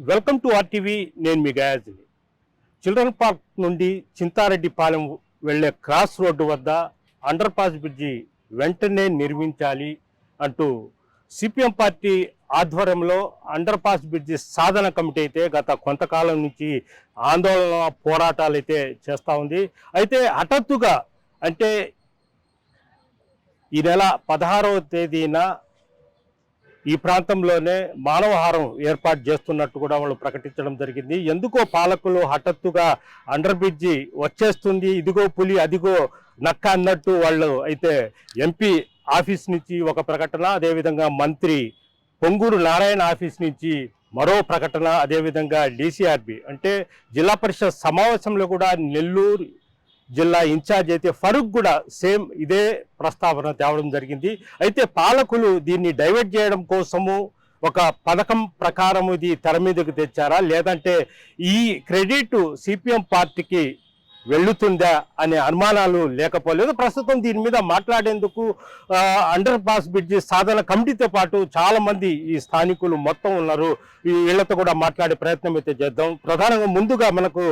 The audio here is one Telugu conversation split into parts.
Welcome to RTV. నేను మీ గయాజ్ని. చిల్డ్రన్ పార్క్ నుండి చింతారెడ్డిపాలెం వెళ్లే క్రాస్ రోడ్డు వద్ద అండర్ పాస్ బ్రిడ్జి వెంటనే నిర్మించాలి అంటూ సిపిఎం పార్టీ ఆధ్వర్యంలో అండర్ పాస్ బ్రిడ్జి సాధన కమిటీ అయితే గత కొంతకాలం నుంచి ఆందోళన పోరాటాలు అయితే చేస్తూ ఉంది. అయితే హఠాత్తుగా అంటే ఈ నెల 16వ తేదీన ఈ ప్రాంతంలోనే మానవహారం ఏర్పాటు చేస్తున్నట్టు కూడా వాళ్ళు ప్రకటించడం జరిగింది. ఎందుకో పాలకులు హఠాత్తుగా అండర్ బ్రిడ్జి వచ్చేస్తుంది, ఇదిగో పులి అదిగో నక్క అన్నట్టు వాళ్ళు అయితే ఎంపీ ఆఫీస్ నుంచి ఒక ప్రకటన, అదేవిధంగా మంత్రి పొంగూరు నారాయణ ఆఫీస్ నుంచి మరో ప్రకటన, అదేవిధంగా డీసీఆర్బీ అంటే జిల్లా పరిషత్ సమావేశంలో కూడా నెల్లూరు జిల్లా ఇన్ఛార్జ్ అయితే ఫరూక్ కూడా సేమ్ ఇదే ప్రస్తావన తేవడం జరిగింది. అయితే పాలకులు దీన్ని డైవర్ట్ చేయడం కోసము ఒక పథకం ప్రకారం ఇది తెర మీదకు తెచ్చారా, లేదంటే ఈ క్రెడిట్ సిపిఎం పార్టీకి వెళ్ళుతుందా అనే అనుమానాలు లేకపోలేదు. ప్రస్తుతం దీని మీద మాట్లాడేందుకు అండర్ పాస్ బ్రిడ్జి సాధన కమిటీతో పాటు చాలా మంది ఈ స్థానికులు మొత్తం ఉన్నారు. వీళ్ళతో కూడా మాట్లాడే ప్రయత్నం అయితే చేద్దాం. ప్రధానంగా ముందుగా మనకు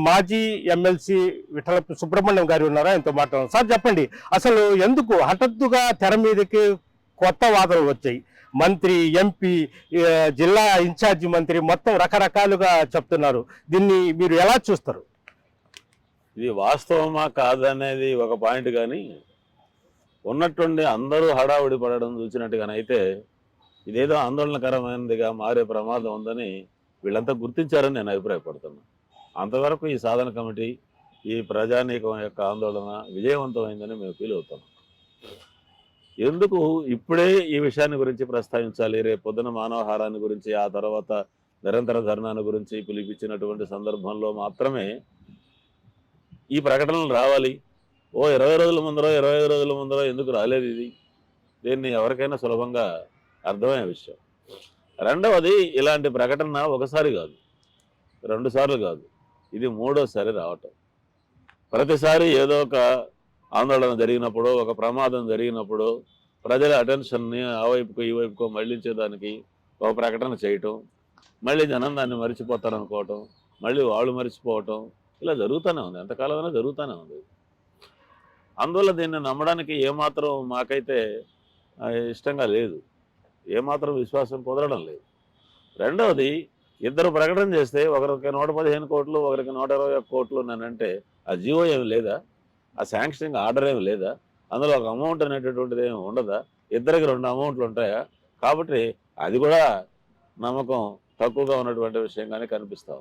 మాజీ ఎమ్మెల్సీ విఠల సుబ్రహ్మణ్యం గారు ఉన్నారా, ఎంతో మాట్లాడారు. సార్ చెప్పండి, అసలు ఎందుకు హఠాత్తుగా తెర మీదకి కొత్త వాదనలు వచ్చాయి? మంత్రి, ఎంపీ, జిల్లా ఇన్ఛార్జి మంత్రి మొత్తం రకరకాలుగా చెప్తున్నారు. దీన్ని మీరు ఎలా చూస్తారు? ఇది వాస్తవమా కాదనేది ఒక పాయింట్, కానీ ఉన్నట్టుండి అందరూ హడావుడి పడడం చూసినట్టుగానైతే ఇదేదో ఆందోళనకరమైనదిగా మారే ప్రమాదం ఉందని వీళ్ళంతా గుర్తించారని నేను అభిప్రాయపడుతున్నాను. అంతవరకు ఈ సాధన కమిటీ, ఈ ప్రజానీకం యొక్క ఆందోళన విజయవంతమైందని మేము ఫీల్ అవుతాం. ఎందుకు ఇప్పుడే ఈ విషయాన్ని గురించి ప్రస్తావించాలి? రేపు పొద్దున మానవహారాన్ని గురించి, ఆ తర్వాత నిరంతర ధర్నాన్ని గురించి పిలిపించినటువంటి సందర్భంలో మాత్రమే ఈ ప్రకటనలు రావాలి. 20 రోజుల ముందరో 25 రోజుల ముందరో ఎందుకు రాలేదు? ఇది దీన్ని ఎవరికైనా సులభంగా అర్థమయ్యే విషయం. రెండవది, ఇలాంటి ప్రకటన ఒకసారి కాదు, 2 సార్లు కాదు, ఇది 3వసారి రావటం. ప్రతిసారి ఏదో ఒక ఆందోళన జరిగినప్పుడు, ఒక ప్రమాదం జరిగినప్పుడు ప్రజల అటెన్షన్ని ఆ వైపుకు ఈ వైపుకు మళ్లించేదానికి ఒక ప్రకటన చేయటం, మళ్ళీ జనం దాన్ని మర్చిపోతారనుకోవటం, మళ్ళీ వాళ్ళు మర్చిపోవటం, ఇలా జరుగుతూనే ఉంది. ఎంతకాలమైనా జరుగుతూనే ఉంది. అందువల్ల దీన్ని నమ్మడానికి ఏమాత్రం మాకైతే ఇష్టంగా లేదు, ఏమాత్రం విశ్వాసం కుదరడం లేదు. రెండవది, ఇద్దరు ప్రకటన చేస్తే ఒకరికి 115 కోట్లు, ఒకరికి 121 కోట్లు అంటే ఆ జీవో ఏమి లేదా? ఆ శాంక్షనింగ్ ఆర్డర్ ఏమి లేదా? అందులో ఒక అమౌంట్ అనేటటువంటిది ఏమి ఉండదా? ఇద్దరికి 2 అమౌంట్లు ఉంటాయా? కాబట్టి అది కూడా నమ్మకం తక్కువగా ఉన్నటువంటి విషయంగానే కనిపిస్తాం.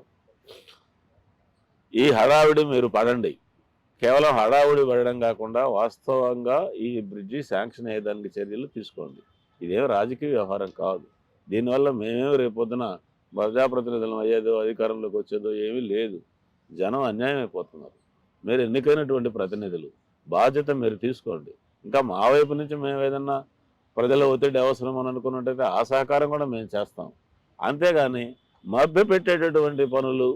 ఈ హడావిడి మీరు పడండి, కేవలం హడావిడి పడడం కాకుండా వాస్తవంగా ఈ బ్రిడ్జి శాంక్షన్ అయ్యేదానికి చర్యలు తీసుకోండి. ఇదేం రాజకీయ వ్యవహారం కాదు. దీనివల్ల మేమేమి రేపొద్దున ప్రజాప్రతినిధులం అయ్యేదో, అధికారంలోకి వచ్చేదో ఏమీ లేదు. జనం అన్యాయం అయిపోతున్నారు. మీరు ఎన్నికైనటువంటి ప్రతినిధులు, బాధ్యత మీరు తీసుకోండి. ఇంకా మా వైపు నుంచి మేము ఏదన్నా ప్రజల ఒత్తిడి అవసరం అని అనుకున్నట్టయితే ఆ సహకారం కూడా మేము చేస్తాం. అంతేగాని మభ్యపెట్టేటటువంటి పనులు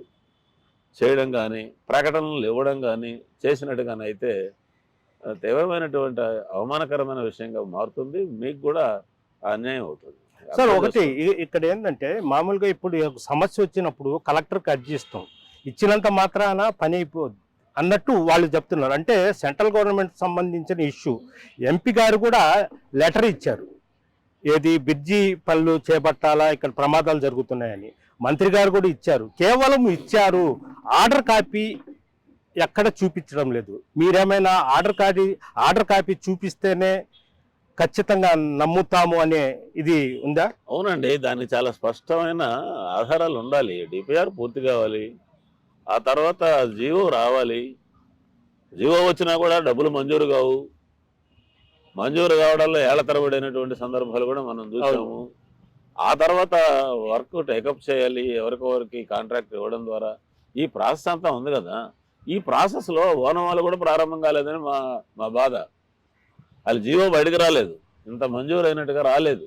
చేయడం కానీ, ప్రకటనలు ఇవ్వడం కానీ చేసినట్టుగానైతే తీవ్రమైనటువంటి అవమానకరమైన విషయంగా మారుతుంది. మీకు కూడా అన్యాయం అవుతుంది. సార్, ఒకటి ఇక్కడ ఏంటంటే, మామూలుగా ఇప్పుడు సమస్య వచ్చినప్పుడు కలెక్టర్కి అర్జీ ఇస్తాం, ఇచ్చినంత మాత్రాన పని అయిపోద్ది అన్నట్టు వాళ్ళు చెప్తున్నారు. అంటే సెంట్రల్ గవర్నమెంట్ సంబంధించిన ఇష్యూ, ఎంపీ గారు కూడా లెటర్ ఇచ్చారు, ఏది బ్రిడ్జి పనులు చేపట్టాలా, ఇక్కడ ప్రమాదాలు జరుగుతున్నాయని. మంత్రి గారు కూడా ఇచ్చారు, కేవలం ఇచ్చారు, ఆర్డర్ కాపీ ఎక్కడ చూపించడం లేదు. మీరేమైనా ఆర్డర్ కాపీ చూపిస్తేనే ఖచ్చితంగా నమ్ముతాము అనే ఇది ఉందా? అవునండి, దానికి చాలా స్పష్టమైన ఆధారాలు ఉండాలి. డిపిఆర్ పూర్తి కావాలి, ఆ తర్వాత జీవో రావాలి. జీవో వచ్చినా కూడా డబ్బులు మంజూరు కావు. మంజూరు కావడంలో ఏళ్ల తరబడైనటువంటి సందర్భాలు కూడా మనం చూసాము. ఆ తర్వాత వర్క్ టేకప్ చేయాలి, ఎవరికొవరికి కాంట్రాక్ట్ ఇవ్వడం ద్వారా. ఈ ప్రాసెస్ అంతా ఉంది కదా. ఈ ప్రాసెస్లో ఓనమాలు కూడా ప్రారంభం కాలేదని మా బాధ. అది జీవో బయటకు రాలేదు, ఇంత మంజూరు అయినట్టుగా రాలేదు.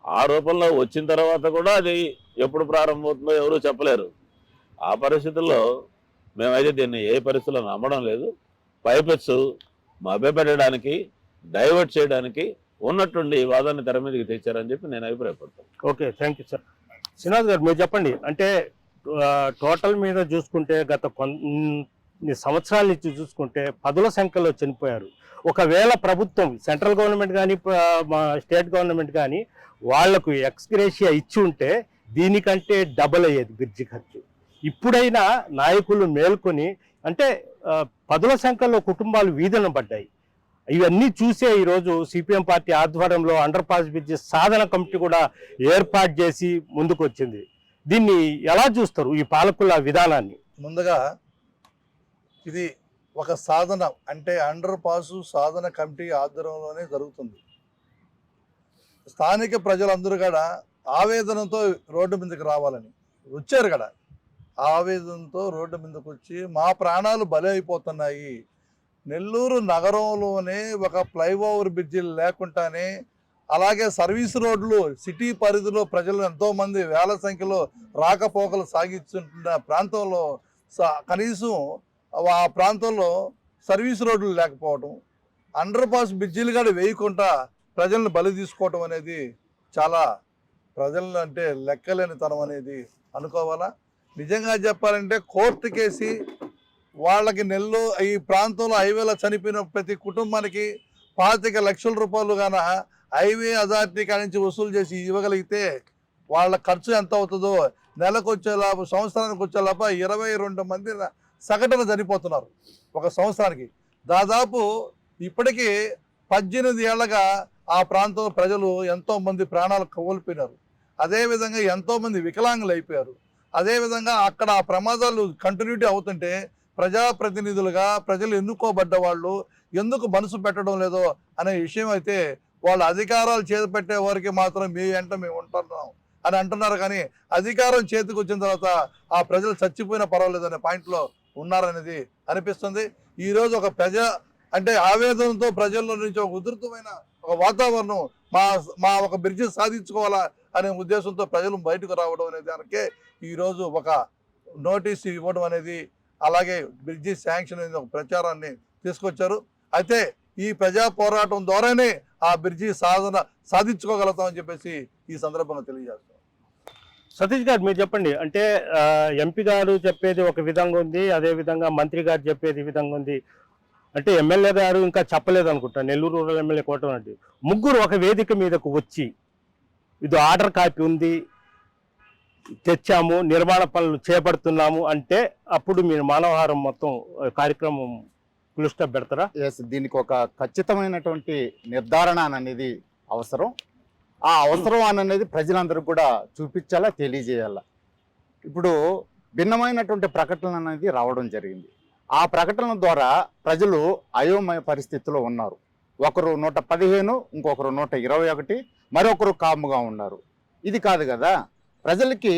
ఆ రూపంలో వచ్చిన తర్వాత కూడా అది ఎప్పుడు ప్రారంభమవుతుందో ఎవరూ చెప్పలేరు. ఆ పరిస్థితుల్లో మేమైతే దీన్ని ఏ పరిస్థితుల్లో నమ్మడం లేదు. పైపెచ్చు మభ్యపెట్టడానికి, డైవర్ట్ చేయడానికి ఉన్నట్టుండి ఈ వాదాన్ని తెర మీదకి తెచ్చారని చెప్పి నేను అభిప్రాయపడతాను. Okay, thank you sir. Srinath గారు మీరు చెప్పండి, అంటే టోటల్ మీద చూసుకుంటే గత కొన్ని సంవత్సరాల నుంచి చూసుకుంటే పదుల సంఖ్యలో చనిపోయారు. ఒకవేళ ప్రభుత్వం సెంట్రల్ గవర్నమెంట్ కానీ స్టేట్ గవర్నమెంట్ కానీ వాళ్లకు ఎక్స్గ్రేషియా ఇచ్చి ఉంటే దీనికంటే డబల్ అయ్యేది బ్రిడ్జి ఖర్చు. ఇప్పుడైనా నాయకులు మేల్కొని, అంటే పదుల సంఖ్యలో కుటుంబాలు వీధులను పడ్డాయి. ఇవన్నీ చూసే ఈరోజు సిపిఎం పార్టీ ఆధ్వర్యంలో అండర్ పాస్ బ్రిడ్జి సాధన కమిటీ కూడా ఏర్పాటు చేసి ముందుకు వచ్చింది. దీన్ని ఎలా చూస్తారు, ఈ పాలకుల విధానాన్ని? ముందుగా ఇది ఒక సాధన, అంటే అండర్ పాసు సాధన కమిటీ ఆధ్వర్యంలోనే జరుగుతుంది. స్థానిక ప్రజలందరూ కూడా ఆవేదనతో రోడ్డు మీదకి రావాలని వచ్చారు కదా. ఆవేదనతో రోడ్డు మీదకి వచ్చి మా ప్రాణాలు బలి అయిపోతున్నాయి, నెల్లూరు నగరంలోనే ఒక ఫ్లైఓవర్ బ్రిడ్జిలు లేకుండానే, అలాగే సర్వీస్ రోడ్లు సిటీ పరిధిలో ప్రజలు ఎంతోమంది వేల సంఖ్యలో రాకపోకలు సాగిస్తున్న ప్రాంతంలో కనీసం ఆ ప్రాంతంలో సర్వీస్ రోడ్లు లేకపోవడం, అండర్ పాస్ బ్రిడ్జిలు కూడా వేయకుండా ప్రజలను బలి తీసుకోవటం అనేది చాలా ప్రజలను అంటే లెక్కలేనితనం అనేది అనుకోవాలా. నిజంగా చెప్పాలంటే కోర్టు కేసి వాళ్ళకి ఈ ప్రాంతంలో హైవేలో చనిపోయిన ప్రతి కుటుంబానికి 25 లక్షల రూపాయలు గాన హైవే అథారిటీ కాడి నుంచి వసూలు చేసి ఇవ్వగలిగితే వాళ్ళ ఖర్చు ఎంత అవుతుందో, నెలకు వచ్చేలాప సంవత్సరానికి వచ్చేలాప 22 మంది సగటున చనిపోతున్నారు ఒక సంవత్సరానికి. దాదాపు ఇప్పటికీ 18 ఏళ్ళగా ఆ ప్రాంతంలో ప్రజలు ఎంతోమంది ప్రాణాలు కోల్పోయినారు. అదేవిధంగా ఎంతోమంది వికలాంగులు అయిపోయారు. అదేవిధంగా అక్కడ ఆ ప్రమాదాలు కంటిన్యూటీ అవుతుంటే ప్రజాప్రతినిధులుగా ప్రజలు ఎన్నుకోబడ్డ వాళ్ళు ఎందుకు మనసు పెట్టడం లేదో అనే విషయం అయితే వాళ్ళ అధికారాలు చేపట్టే వారికి మాత్రం మీ వెంట మేము ఉంటున్నాం అని అంటున్నారు. కానీ అధికారం చేతికి వచ్చిన తర్వాత ఆ ప్రజలు చచ్చిపోయినా పర్వాలేదు అనే పాయింట్లో ఉన్నారనేది అనిపిస్తుంది. ఈరోజు ఒక అంటే ఆవేదనతో ప్రజల్లో నుంచి ఒక ఉధృతమైన ఒక వాతావరణం మా ఒక బ్రిడ్జి సాధించుకోవాలా అనే ఉద్దేశంతో ప్రజలు బయటకు రావడం అనే దానికే ఈరోజు ఒక నోటీసు ఇవ్వడం అనేది, అలాగే బ్రిడ్జి శాంక్షన్ అనేది ఒక ప్రచారాన్ని తీసుకొచ్చారు. అయితే ఈ ప్రజా పోరాటం ద్వారానే ఆ బ్రిడ్జి సాధించుకోగలుగుతామని చెప్పేసి ఈ సందర్భంగా తెలియజేస్తాం. సతీష్ గారు మీరు చెప్పండి, అంటే ఎంపీ గారు చెప్పేది ఒక విధంగా ఉంది, అదే విధంగా మంత్రి గారు చెప్పేది విధంగా ఉంది. అంటే ఎమ్మెల్యే గారు ఇంకా చెప్పలేదు అనుకుంటా, నెల్లూరు రూరల్ ఎమ్మెల్యే కోటం అంటే ముగ్గురు ఒక వేదిక మీదకు వచ్చి ఇది ఆర్డర్ కాపీ ఉంది, తెచ్చాము, నిర్మాణ పనులు చేపడుతున్నాము అంటే అప్పుడు మీరు మానవహారం మొత్తం కార్యక్రమం ఫుల్ స్టాప్ పెడతారా? ఎస్, దీనికి ఒక ఖచ్చితమైనటువంటి నిర్ధారణ అనేది అవసరం. ఆ అవసరం అనేది ప్రజలందరూ కూడా చూపించాలా, తెలియజేయాలా. ఇప్పుడు భిన్నమైనటువంటి ప్రకటన అనేది రావడం జరిగింది. ఆ ప్రకటన ద్వారా ప్రజలు అయోమయ పరిస్థితిలో ఉన్నారు. ఒకరు 115, ఇంకొకరు 121, మరొకరు కాముగా ఉన్నారు. ఇది కాదు కదా, ప్రజలకి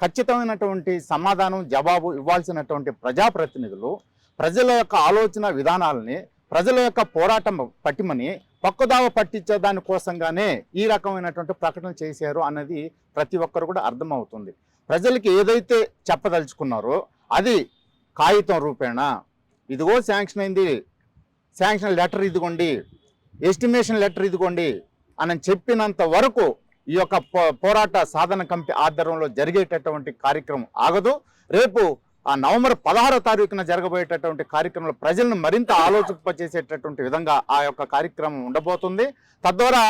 ఖచ్చితమైనటువంటి సమాధానం జవాబు ఇవ్వాల్సినటువంటి ప్రజాప్రతినిధులు ప్రజల యొక్క ఆలోచన విధానాలని, ప్రజల యొక్క పోరాటం పట్టిమని పక్కదావ పట్టించే దానికోసంగానే ఈ రకమైనటువంటి ప్రకటన చేశారు అన్నది ప్రతి ఒక్కరు కూడా అర్థమవుతుంది. ప్రజలకి ఏదైతే చెప్పదలుచుకున్నారో అది కాగితం రూపేణా, ఇదిగో శాంక్షన్ అయింది, శాంక్షన్ లెటర్ ఇదిగోండి, ఎస్టిమేషన్ లెటర్ ఇదిగోండి అని చెప్పినంత వరకు ఈ యొక్క పోరాట సాధన కమిటీ ఆధ్వర్యంలో జరిగేటటువంటి కార్యక్రమం ఆగదు. రేపు ఆ నవంబర్ 16వ తారీఖున జరగబోయేటటువంటి కార్యక్రమంలో ప్రజలను మరింత ఆలోచింపచేసేటటువంటి విధంగా ఆ యొక్క కార్యక్రమం ఉండబోతుంది. తద్వారా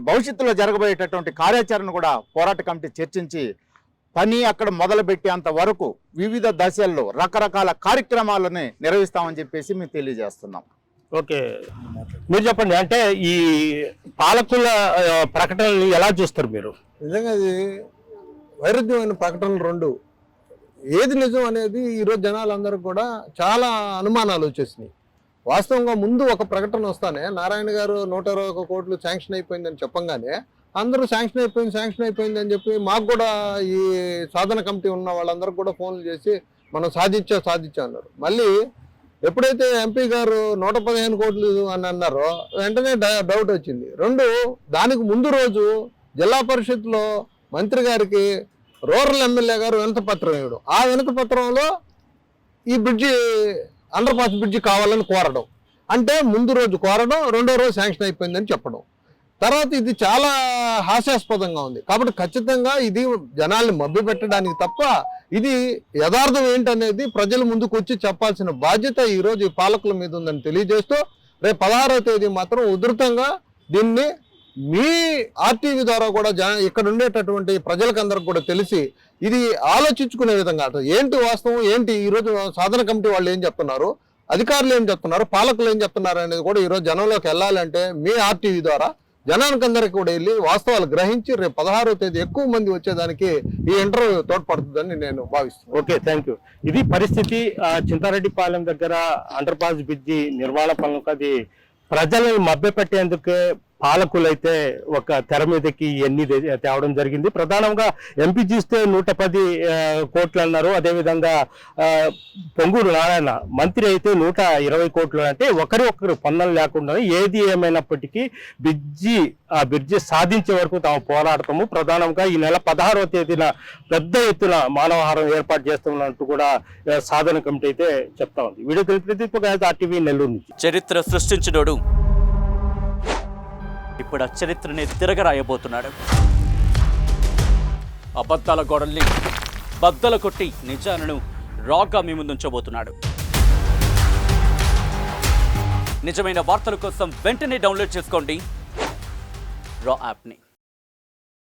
భవిష్యత్తులో జరగబోయేటటువంటి కార్యాచరణ కూడా పోరాట కమిటీ చర్చించి పని అక్కడ మొదలుపెట్టేంత వరకు వివిధ దశల్లో రకరకాల కార్యక్రమాలని నిర్వహిస్తామని చెప్పేసి మేము తెలియజేస్తున్నాం. ఓకే, మీరు చెప్పండి, అంటే ఈ పాలకుల ప్రకటనలు ఎలా చూస్తారు మీరు? నిజంగా అది వైరుధ్యమైన ప్రకటనలు రెండు. ఏది నిజం అనేది ఈరోజు జనాలందరూ కూడా చాలా అనుమానాలు వచ్చేసినాయి. వాస్తవంగా ముందు ఒక ప్రకటన వస్తానే నారాయణ గారు 121 కోట్లు శాంక్షన్ అయిపోయిందని చెప్పంగానే అందరూ శాంక్షన్ అయిపోయింది అని చెప్పి మాకు కూడా ఈ సాధన కమిటీ ఉన్న వాళ్ళందరూ కూడా ఫోన్లు చేసి మనం సాధించా అన్నారు. మళ్ళీ ఎప్పుడైతే ఎంపీ గారు 115 కోట్లు అని అన్నారో వెంటనే డౌట్ వచ్చింది. రెండు, దానికి ముందు రోజు జిల్లా పరిషత్లో మంత్రి గారికి రూరల్ ఎమ్మెల్యే గారు వినతిపత్రం ఇవ్వడం, ఆ వినతిపత్రంలో ఈ బ్రిడ్జి అండర్ పాస్ బ్రిడ్జి కావాలని కోరడం. అంటే ముందు రోజు కోరడం, రెండో రోజు శాంక్షన్ అయిపోయిందని చెప్పడం. తర్వాత ఇది చాలా హాస్యాస్పదంగా ఉంది. కాబట్టి ఖచ్చితంగా ఇది జనాల్ని మభ్యపెట్టడానికి తప్ప ఇది యథార్థం ఏంటనేది ప్రజల ముందుకు వచ్చి చెప్పాల్సిన బాధ్యత ఈ రోజు ఈ పాలకుల మీద ఉందని తెలియజేస్తూ, రేపు 16వ తేదీ మాత్రం ఉధృతంగా దీన్ని మీ ఆర్టీవీ ద్వారా కూడా ఇక్కడ ఉండేటటువంటి ప్రజలకందరికి కూడా తెలిసి ఇది ఆలోచించుకునే విధంగా ఏంటి వాస్తవం ఏంటి, ఈరోజు సాధన కమిటీ వాళ్ళు ఏం చెప్తున్నారు, అధికారులు ఏం చెప్తున్నారు, పాలకులు ఏం చెప్తున్నారు అనేది కూడా ఈరోజు జనంలోకి వెళ్ళాలంటే మీ ఆర్టీవీ ద్వారా జనానికందరికి కూడా వెళ్ళి వాస్తవాలు గ్రహించి రేపు 16వ తేదీ ఎక్కువ మంది వచ్చేదానికి ఈ ఇంటర్వ్యూ తోడ్పడుతుందని నేను భావిస్తున్నాను. Okay, thank you. ఇది పరిస్థితి. చింతారెడ్డిపాలెం దగ్గర అండర్ పాస్ బ్రిడ్జి నిర్మాణ పనులకు అది ప్రజలను మభ్యపెట్టేందుకే పాలకులైతే ఒక తెర మీదకి ఎన్ని తేవడం జరిగింది. ప్రధానంగా ఎంపీ చూస్తే 110 కోట్లు అన్నారు. అదేవిధంగా పొంగూరు నారాయణ మంత్రి అయితే 120 కోట్లు. అంటే ఒకరు పన్నులు లేకుండా ఏది ఏమైనప్పటికీ బ్రిడ్జి సాధించే వరకు తాము పోరాడతాము. ప్రధానంగా ఈ నెల 16వ తేదీన పెద్ద ఎత్తున మానవహారం ఏర్పాటు చేస్తున్నట్టు కూడా సాధన కమిటీ అయితే చెప్తా ఉంది. వీడియో తెలిపి ఆర్టీవీ నెల్లూరు నుంచి. చరిత్ర సృష్టించినోడు ఇప్పుడు ఆ చరిత్రని తిరగరాయబోతున్నాడు. అబద్ధాల గోడల్ని బద్దలు కొట్టి నిజాలను రాగా మీ ముందుంచబోతున్నాడు. నిజమైన వార్తల కోసం వెంటనే డౌన్లోడ్ చేసుకోండి రా యాప్ని.